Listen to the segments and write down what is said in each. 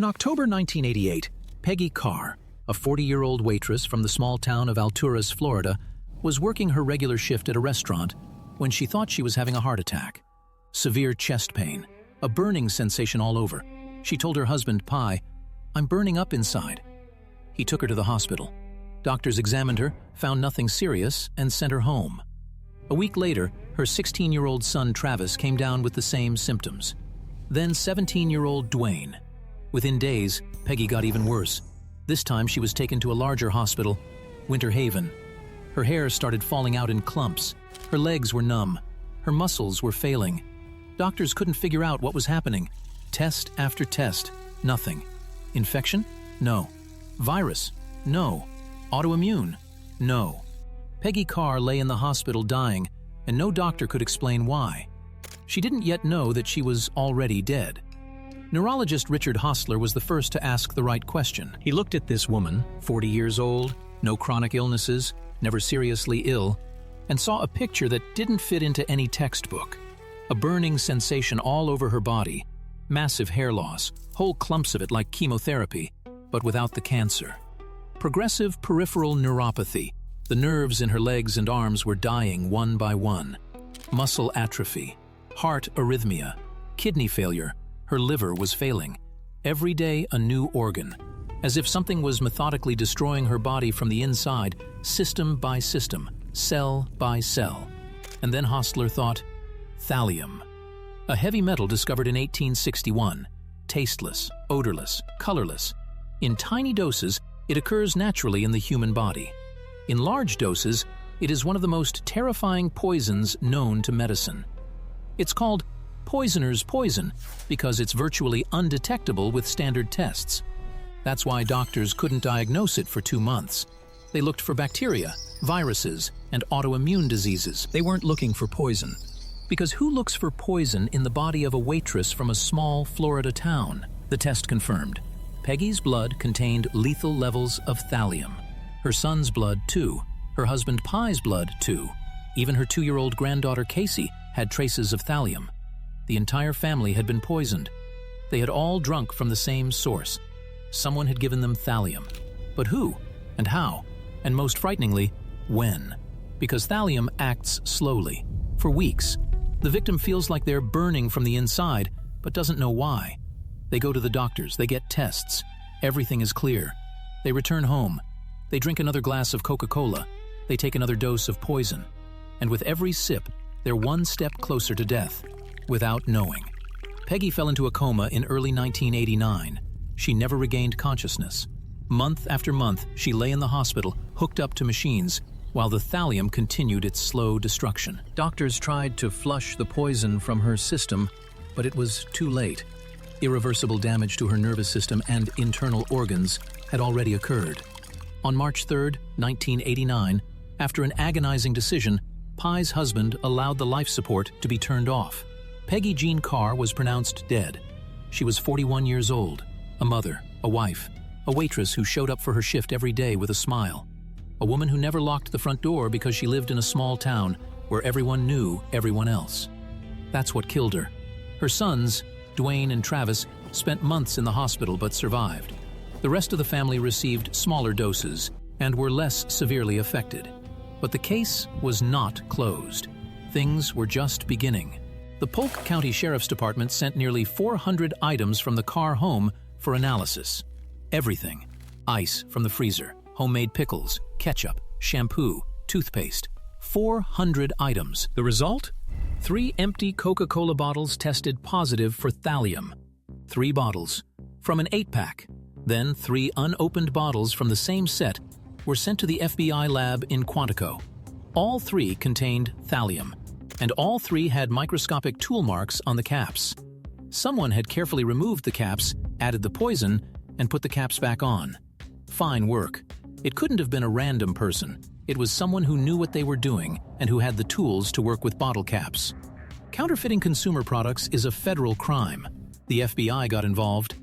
In October 1988, Peggy Carr, a 40-year-old waitress from the small town of Alturas, Florida, was working her regular shift at a restaurant when she thought she was having a heart attack. Severe chest pain, a burning sensation all over. She told her husband, Pi, "I'm burning up inside." He took her to the hospital. Doctors examined her, found nothing serious, and sent her home. A week later, her 16-year-old son Travis came down with the same symptoms. Then 17-year-old Dwayne. Within days, Peggy got even worse. This time she was taken to a larger hospital, Winter Haven. Her hair started falling out in clumps. Her legs were numb. Her muscles were failing. Doctors couldn't figure out what was happening. Test after test, nothing. Infection? No. Virus? No. Autoimmune? No. Peggy Carr lay in the hospital dying, and no doctor could explain why. She didn't yet know that she was already dead. Neurologist Richard Hostler was the first to ask the right question. He looked at this woman, 40 years old, no chronic illnesses, never seriously ill, and saw a picture that didn't fit into any textbook. A burning sensation all over her body, massive hair loss, whole clumps of it like chemotherapy, but without the cancer. Progressive peripheral neuropathy. The nerves in her legs and arms were dying one by one. Muscle atrophy, heart arrhythmia, kidney failure. Her liver was failing. Every day a new organ. As if something was methodically destroying her body from the inside, system by system, cell by cell. And then Hostler thought, thallium. A heavy metal discovered in 1861. Tasteless, odorless, colorless. In tiny doses, it occurs naturally in the human body. In large doses, it is one of the most terrifying poisons known to medicine. It's called poisoner's poison because it's virtually undetectable with standard tests. That's why doctors couldn't diagnose it for 2 months. They looked for bacteria, viruses, and autoimmune diseases. They weren't looking for poison. Because who looks for poison in the body of a waitress from a small Florida town? The test confirmed. Peggy's blood contained lethal levels of thallium. Her son's blood, too. Her husband Pi's blood, too. Even her 2-year-old granddaughter Casey had traces of thallium. The entire family had been poisoned. They had all drunk from the same source. Someone had given them thallium. But who? And how? And most frighteningly, when? Because thallium acts slowly. For weeks. The victim feels like they're burning from the inside, but doesn't know why. They go to the doctors, they get tests. Everything is clear. They return home. They drink another glass of Coca-Cola. They take another dose of poison. And with every sip, they're one step closer to death, without knowing. Peggy fell into a coma in early 1989. She never regained consciousness. Month after month, she lay in the hospital, hooked up to machines, while the thallium continued its slow destruction. Doctors tried to flush the poison from her system, but it was too late. Irreversible damage to her nervous system and internal organs had already occurred. On March 3, 1989, after an agonizing decision, Pi's husband allowed the life support to be turned off. Peggy Jean Carr was pronounced dead. She was 41 years old, a mother, a wife, a waitress who showed up for her shift every day with a smile, a woman who never locked the front door because she lived in a small town where everyone knew everyone else. That's what killed her. Her sons, Dwayne and Travis, spent months in the hospital but survived. The rest of the family received smaller doses and were less severely affected. But the case was not closed. Things were just beginning. The Polk County Sheriff's Department sent nearly 400 items from the Carr home for analysis. Everything. Ice from the freezer, homemade pickles, ketchup, shampoo, toothpaste. 400 items. The result? 3 empty Coca-Cola bottles tested positive for thallium. 3 bottles. From an 8-pack. Then 3 unopened bottles from the same set were sent to the FBI lab in Quantico. All 3 contained thallium, and all 3 had microscopic tool marks on the caps. Someone had carefully removed the caps, added the poison, and put the caps back on. Fine work. It couldn't have been a random person. It was someone who knew what they were doing and who had the tools to work with bottle caps. Counterfeiting consumer products is a federal crime. The FBI got involved.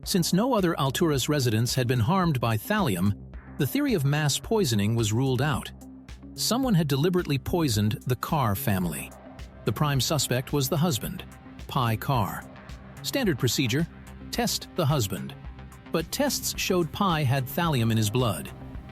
Since no other Alturas residents had been harmed by thallium, the theory of mass poisoning was ruled out. Someone had deliberately poisoned the Carr family. The prime suspect was the husband, Pi Carr. Standard procedure: test the husband. But tests showed Pi had thallium in his blood.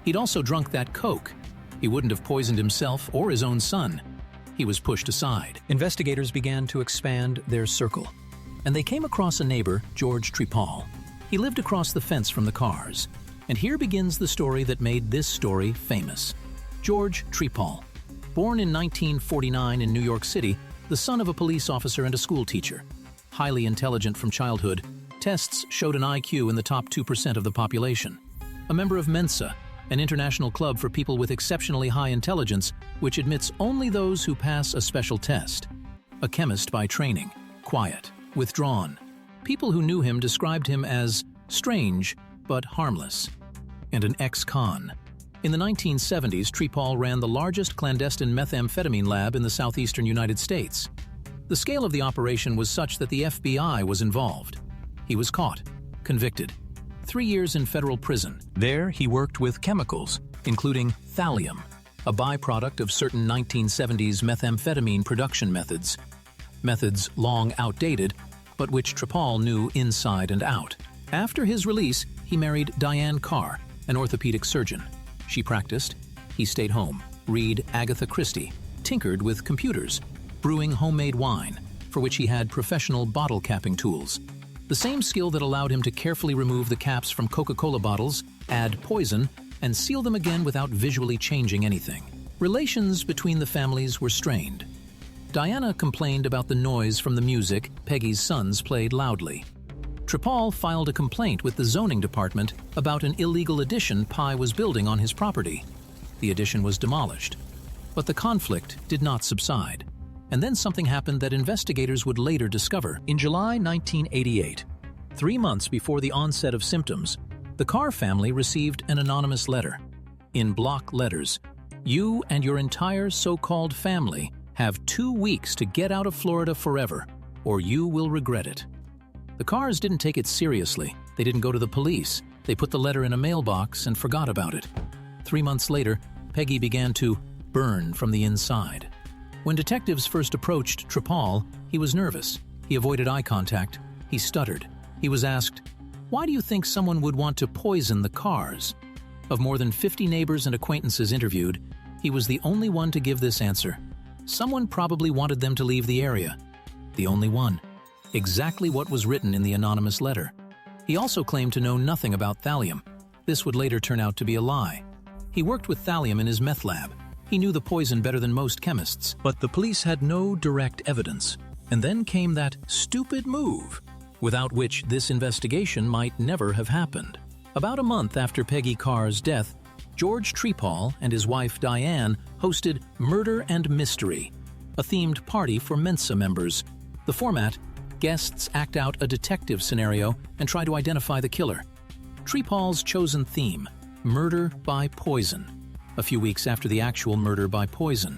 He'd also drunk that Coke. He wouldn't have poisoned himself or his own son. He was pushed aside. Investigators began to expand their circle, and they came across a neighbor, George Trepal. He lived across the fence from the Carrs. And here begins the story that made this story famous. George Trepal, born in 1949 in New York City, the son of a police officer and a school teacher. Highly intelligent from childhood, tests showed an IQ in the top 2% of the population. A member of Mensa, an international club for people with exceptionally high intelligence, which admits only those who pass a special test. A chemist by training, quiet, withdrawn. People who knew him described him as strange but harmless. And an ex-con. In the 1970s, Trepal ran the largest clandestine methamphetamine lab in the southeastern United States. The scale of the operation was such that the FBI was involved. He was caught, convicted. 3 years in federal prison. There, he worked with chemicals, including thallium, a byproduct of certain 1970s methamphetamine production methods. Methods long outdated, but which Trepal knew inside and out. After his release, he married Diane Carr, an orthopedic surgeon. She practiced, he stayed home, read Agatha Christie, tinkered with computers, brewing homemade wine, for which he had professional bottle capping tools. The same skill that allowed him to carefully remove the caps from Coca-Cola bottles, add poison, and seal them again without visually changing anything. Relations between the families were strained. Diana complained about the noise from the music Peggy's sons played loudly. Trepal filed a complaint with the zoning department about an illegal addition Pi was building on his property. The addition was demolished. But the conflict did not subside. And then something happened that investigators would later discover. In July 1988, 3 months before the onset of symptoms, the Carr family received an anonymous letter. In block letters, "You and your entire so-called family have 2 weeks to get out of Florida forever, or you will regret it." The Carrs didn't take it seriously. They didn't go to the police. They put the letter in a mailbox and forgot about it. 3 months later, Peggy began to burn from the inside. When detectives first approached Trepal, he was nervous. He avoided eye contact. He stuttered. He was asked, "Why do you think someone would want to poison the Carrs?" Of more than 50 neighbors and acquaintances interviewed, he was the only one to give this answer. Someone probably wanted them to leave the area. The only one. Exactly what was written in the anonymous letter. He also claimed to know nothing about thallium. This would later turn out to be a lie. He worked with thallium in his meth lab. He knew the poison better than most chemists. But the police had no direct evidence. And then came that stupid move, without which this investigation might never have happened. About a month after Peggy Carr's death, George Trepal and his wife Diane hosted Murder and Mystery, a themed party for Mensa members. The format: guests act out a detective scenario and try to identify the killer. Trepal's chosen theme: murder by poison. A few weeks after the actual murder by poison,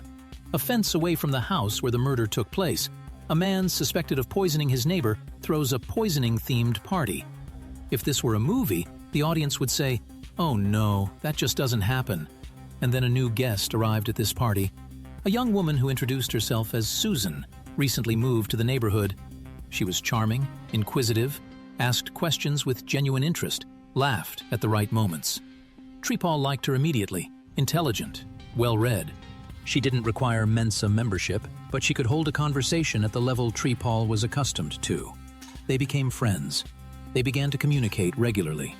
a fence away from the house where the murder took place, a man suspected of poisoning his neighbor throws a poisoning-themed party. If this were a movie, the audience would say, "Oh no, that just doesn't happen." And then a new guest arrived at this party, a young woman who introduced herself as Susan, recently moved to the neighborhood. She was charming, inquisitive, asked questions with genuine interest, laughed at the right moments. Trepal liked her immediately. Intelligent, well-read. She didn't require Mensa membership, but she could hold a conversation at the level Trepal was accustomed to. They became friends. They began to communicate regularly.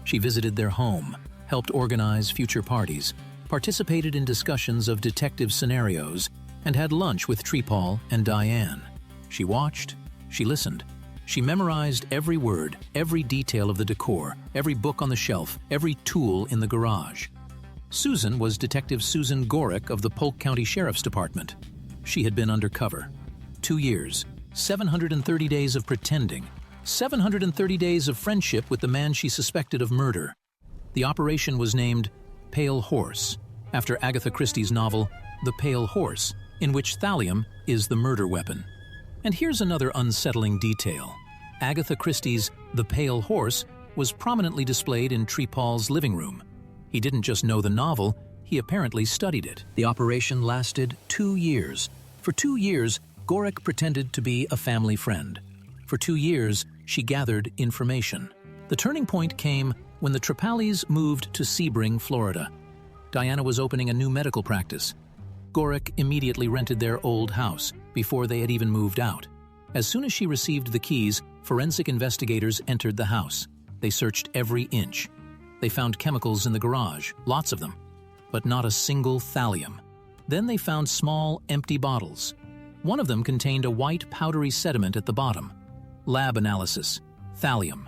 She visited their home, helped organize future parties, participated in discussions of detective scenarios, and had lunch with Trepal and Diane. She watched, she listened. She memorized every word, every detail of the decor, every book on the shelf, every tool in the garage. Susan was Detective Susan Gorick of the Polk County Sheriff's Department. She had been undercover. 2 years, 730 days of pretending, 730 days of friendship with the man she suspected of murder. The operation was named Pale Horse, after Agatha Christie's novel The Pale Horse, in which thallium is the murder weapon. And here's another unsettling detail. Agatha Christie's The Pale Horse was prominently displayed in Trepal's living room. He didn't just know the novel, he apparently studied it. The operation lasted 2 years. For 2 years, Gorick pretended to be a family friend. For 2 years, she gathered information. The turning point came when the Trepals moved to Sebring, Florida. Diana was opening a new medical practice. Gorick immediately rented their old house before they had even moved out. As soon as she received the keys, forensic investigators entered the house. They searched every inch. They found chemicals in the garage, lots of them, but not a single thallium. Then they found small, empty bottles. One of them contained a white, powdery sediment at the bottom. Lab analysis: thallium.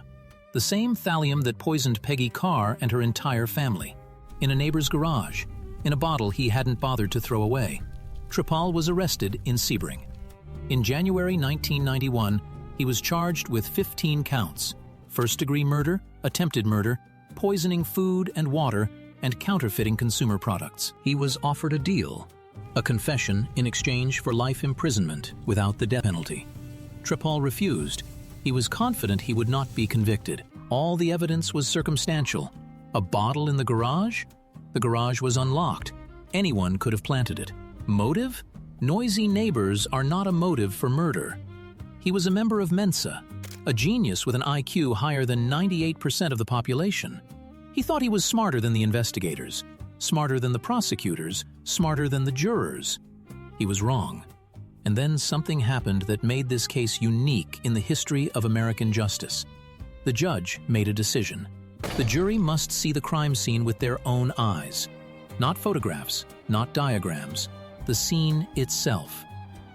The same thallium that poisoned Peggy Carr and her entire family. In a neighbor's garage, in a bottle he hadn't bothered to throw away. Trepal was arrested in Sebring. In January 1991, he was charged with 15 counts: first-degree murder, attempted murder, poisoning food and water, and counterfeiting consumer products. He was offered a deal, a confession in exchange for life imprisonment without the death penalty. Trepal refused. He was confident he would not be convicted. All the evidence was circumstantial. A bottle in the garage? The garage was unlocked. Anyone could have planted it. Motive? Noisy neighbors are not a motive for murder. He was a member of Mensa, a genius with an IQ higher than 98% of the population. He thought he was smarter than the investigators, smarter than the prosecutors, smarter than the jurors. He was wrong. And then something happened that made this case unique in the history of American justice. The judge made a decision. The jury must see the crime scene with their own eyes. Not photographs, not diagrams, the scene itself.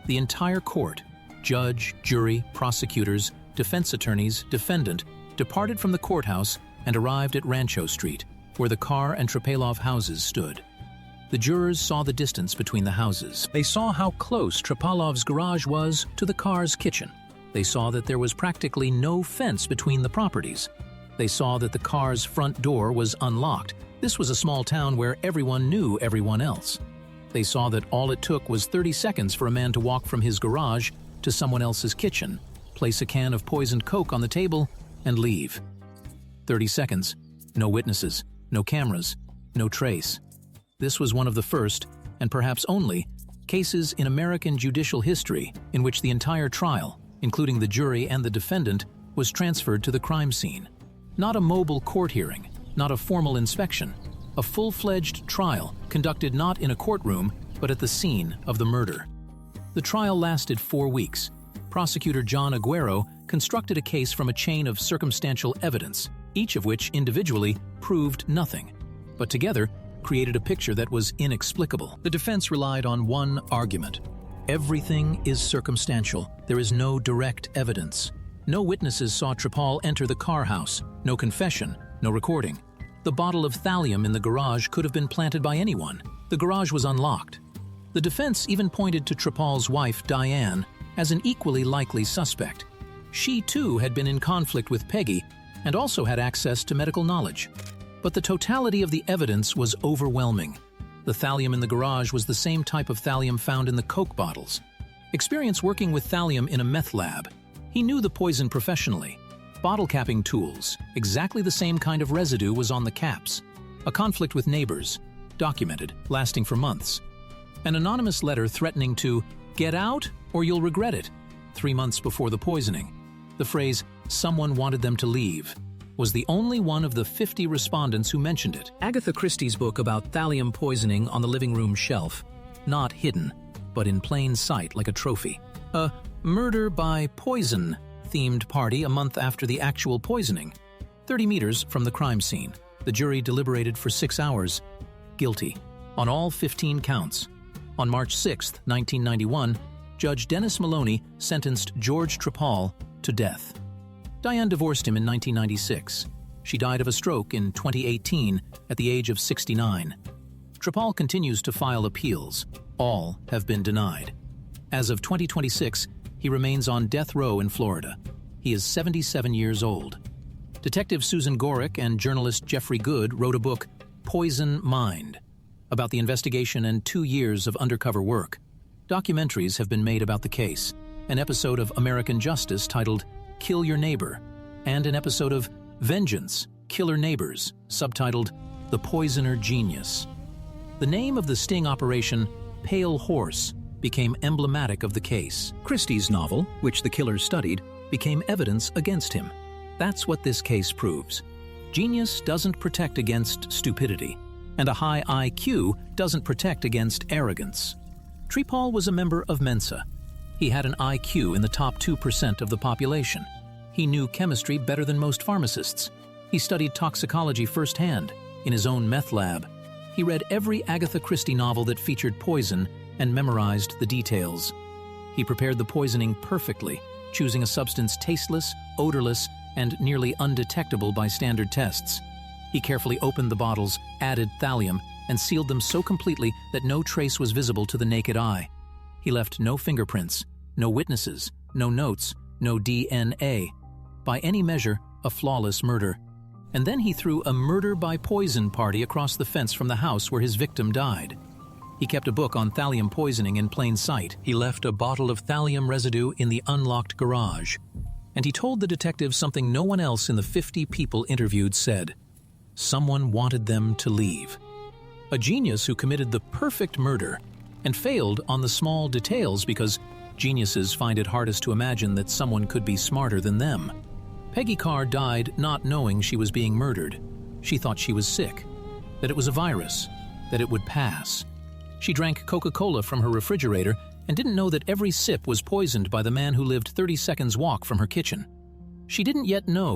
The entire court, judge, jury, prosecutors, defense attorneys, defendant, departed from the courthouse and arrived at Rancho Street, where the Carr and Trepalov houses stood. The jurors saw the distance between the houses. They saw how close Trepalov's garage was to the Carr's kitchen. They saw that there was practically no fence between the properties. They saw that the Carr's front door was unlocked. This was a small town where everyone knew everyone else. They saw that all it took was 30 seconds for a man to walk from his garage to someone else's kitchen, place a can of poisoned Coke on the table, and leave. 30 seconds, no witnesses, no cameras, no trace. This was one of the first, and perhaps only, cases in American judicial history in which the entire trial, including the jury and the defendant, was transferred to the crime scene. Not a mobile court hearing, not a formal inspection, a full-fledged trial conducted not in a courtroom but at the scene of the murder. The trial lasted 4 weeks. Prosecutor John Aguero constructed a case from a chain of circumstantial evidence, each of which individually proved nothing, but together created a picture that was inexplicable. The defense relied on one argument: everything is circumstantial. There is no direct evidence. No witnesses saw Trepal enter the Carr house, no confession, no recording. The bottle of thallium in the garage could have been planted by anyone. The garage was unlocked. The defense even pointed to Trepal's wife, Diane, as an equally likely suspect. She, too, had been in conflict with Peggy and also had access to medical knowledge. But the totality of the evidence was overwhelming. The thallium in the garage was the same type of thallium found in the Coke bottles. Experience working with thallium in a meth lab. He knew the poison professionally. Bottle capping tools, exactly the same kind of residue was on the caps. A conflict with neighbors, documented, lasting for months. An anonymous letter threatening to "get out or you'll regret it" 3 months before the poisoning. The phrase "someone wanted them to leave" was the only one of the 50 respondents who mentioned it. Agatha Christie's book about thallium poisoning on the living room shelf, not hidden, but in plain sight like a trophy. A murder by poison themed party a month after the actual poisoning. 30 meters from the crime scene. The jury deliberated for 6 hours. Guilty on all 15 counts. On March 6, 1991, Judge Dennis Maloney sentenced George Trepal to death. Diane divorced him in 1996. She died of a stroke in 2018 at the age of 69. Trepal continues to file appeals. All have been denied. As of 2026, he remains on death row in Florida. He is 77 years old. Detective Susan Gorick and journalist Jeffrey Good wrote a book, Poison Mind, about the investigation and 2 years of undercover work. Documentaries have been made about the case, an episode of American Justice titled Kill Your Neighbor, and an episode of Vengeance, Killer Neighbors, subtitled The Poisoner Genius. The name of the sting operation, Pale Horse, became emblematic of the case. Christie's novel, which the killer studied, became evidence against him. That's what this case proves. Genius doesn't protect against stupidity, and a high IQ doesn't protect against arrogance. Trepal was a member of Mensa. He had an IQ in the top 2% of the population. He knew chemistry better than most pharmacists. He studied toxicology firsthand, in his own meth lab. He read every Agatha Christie novel that featured poison and memorized the details. He prepared the poisoning perfectly, choosing a substance tasteless, odorless, and nearly undetectable by standard tests. He carefully opened the bottles, added thallium, and sealed them so completely that no trace was visible to the naked eye. He left no fingerprints, no witnesses, no notes, no DNA. By any measure, a flawless murder. And then he threw a murder by poison party across the fence from the house where his victim died. He kept a book on thallium poisoning in plain sight. He left a bottle of thallium residue in the unlocked garage. And he told the detectives something no one else in the 50 people interviewed said. Someone wanted them to leave. A genius who committed the perfect murder and failed on the small details because geniuses find it hardest to imagine that someone could be smarter than them. Peggy Carr died not knowing she was being murdered. She thought she was sick, that it was a virus, that it would pass. She drank Coca-Cola from her refrigerator and didn't know that every sip was poisoned by the man who lived 30 seconds walk from her kitchen. She didn't yet know